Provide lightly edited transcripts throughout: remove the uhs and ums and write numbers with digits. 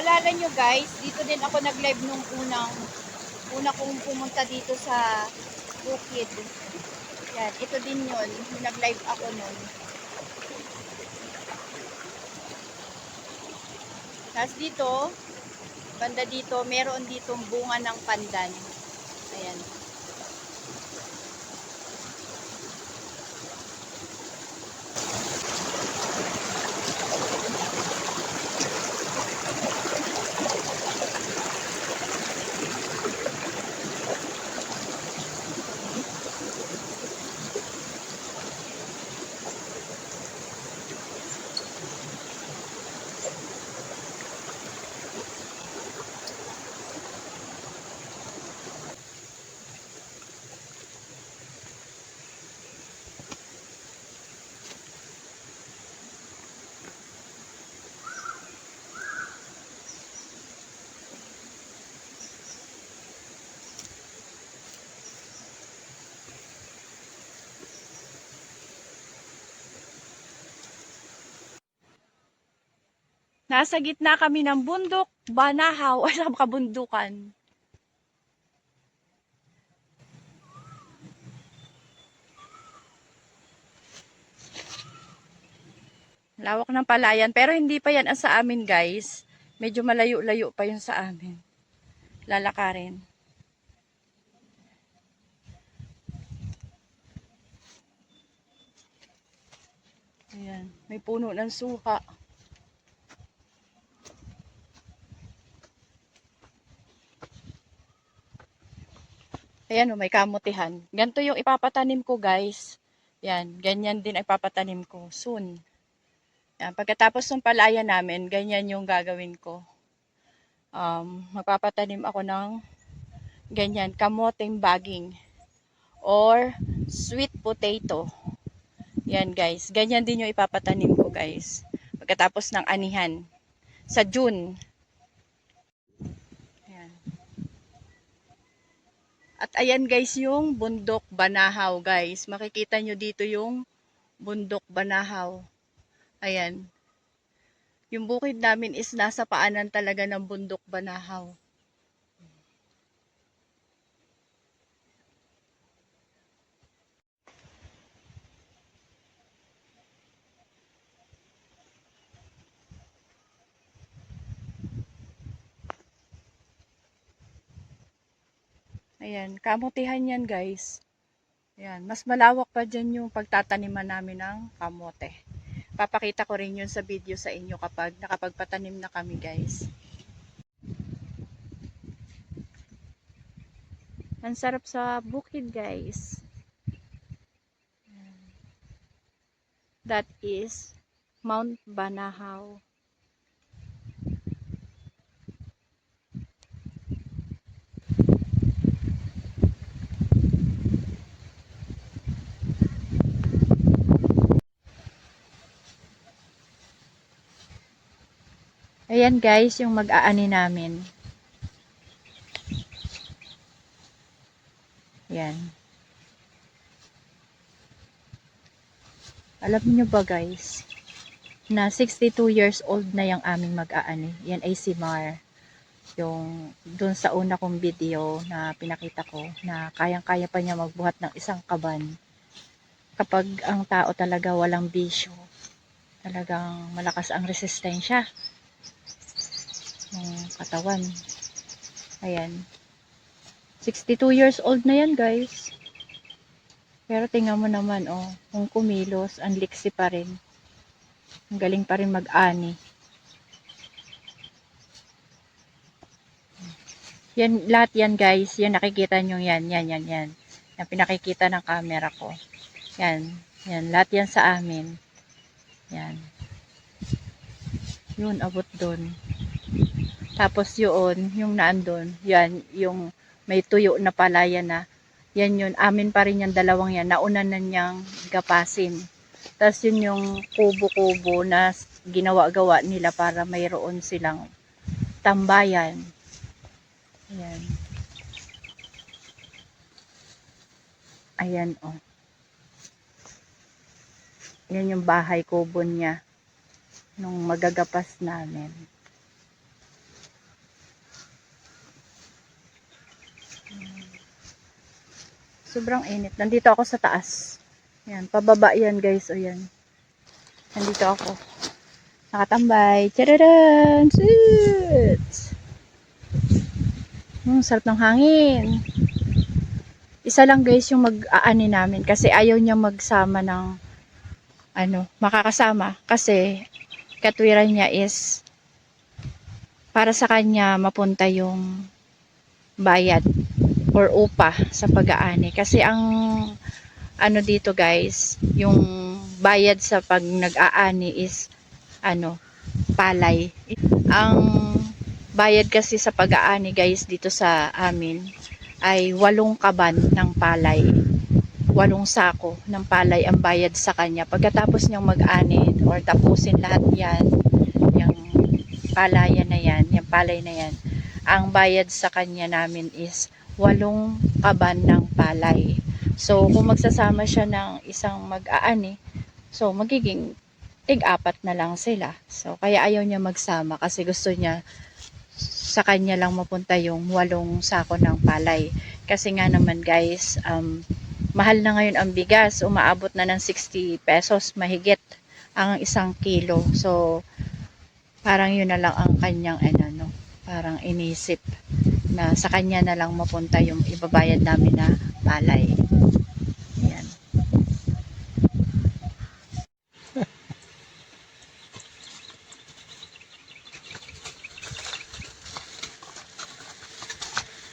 naalala nyo guys, dito din ako nag-live nung una kong pumunta dito sa bukid. Yan, ito din yun. Nag-live ako nun. Tapos dito, banda dito, meron ditong bunga ng pandan. Ayan. Nasa gitna kami ng bundok, Banahaw, ay sa kabundukan. Lawak ng palayan, pero hindi pa yan sa amin guys. Medyo malayo-layo pa yun sa amin. Lalakarin. Ayan, may puno ng suha. Ayan o, may kamutihan. Ganito yung ipapatanim ko guys. Yan, ganyan din ay papatanim ko soon. Yan, pagkatapos ng palayan namin, ganyan yung gagawin ko. Magpapatanim ako ng ganyan, kamoteng baging or sweet potato. Yan guys, ganyan din yung ipapatanim ko guys. Pagkatapos ng anihan sa June. Yan. At ayan guys yung bundok Banahaw guys. Makikita nyo dito yung bundok Banahaw. Ayan. Yung bukid namin is nasa paanan talaga ng bundok Banahaw. Ayan, kamutihan yan guys. Ayan, mas malawak pa dyan yung pagtataniman namin ng kamote. Papakita ko rin yun sa video sa inyo kapag nakapagpatanim na kami guys. Ang sarap sa bukid guys. That is Mount Banahaw. Ayan guys, yung mag-aani namin. Yan. Alam niyo ba guys, na 62 years old na yung aming mag-aani. Yan ay si Mar. Yung dun sa una kong video na pinakita ko na kayang-kaya pa niya magbuhat ng isang kaban. Kapag ang tao talaga walang bisyo, talagang malakas ang resistensya ng katawan. Ayan. 62 years old na yan guys. Pero tingnan mo naman oh, kung kumilos, ang liksi pa rin. Ang galing pa rin mag-ani. Yan, lahat yan guys, yan nakikita nyo yan, yan. Yan pinakikita ng camera ko. Yan, lahat yan sa amin. Yan. Yun, abot doon. Tapos yun, yung naandun, yan, yung may tuyo na palayan na, yan yun, amin pa rin yung dalawang yan, nauna na niyang gapasin. Tapos yun yung kubo-kubo na ginawa-gawa nila para mayroon silang tambayan. Ayan. Ayan o. Oh. Yan yung bahay kubo niya nung magagapas namin. Sobrang init. Nandito ako sa taas. Yan, pababa yan guys. O yan. Nandito ako. Nakatambay. Tararan! Suits! Sarap ng hangin. Isa lang guys yung mag-aani namin kasi ayaw niya magsama ng makakasama kasi katwiran niya is para sa kanya mapunta yung bayad or upa sa pag-aani kasi ang dito guys yung bayad sa pag nag-aani is palay. Ang bayad kasi sa pag-aani guys dito sa amin ay 8 kaban ng palay. 8 sako ng palay ang bayad sa kanya. Pagkatapos niyang mag-ani or tapusin lahat yan, yung palayan na yan, yung palay na yan, ang bayad sa kanya namin is 8 kaban ng palay. So, kung magsasama siya ng isang mag-aani, so magiging tig-4 na lang sila. So, kaya ayaw niya magsama kasi gusto niya sa kanya lang mapunta yung 8 sako ng palay. Kasi nga naman guys, mahal na ngayon ang bigas. Umaabot na ng 60 pesos mahigit ang 1 kilo. So, parang yun na lang ang kanyang parang inisip na sa kanya na lang mapunta yung ibabayad namin na palay. Yan.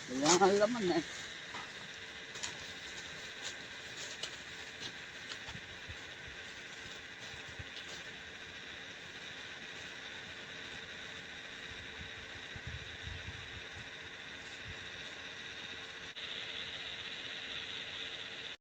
Kailangan laman eh.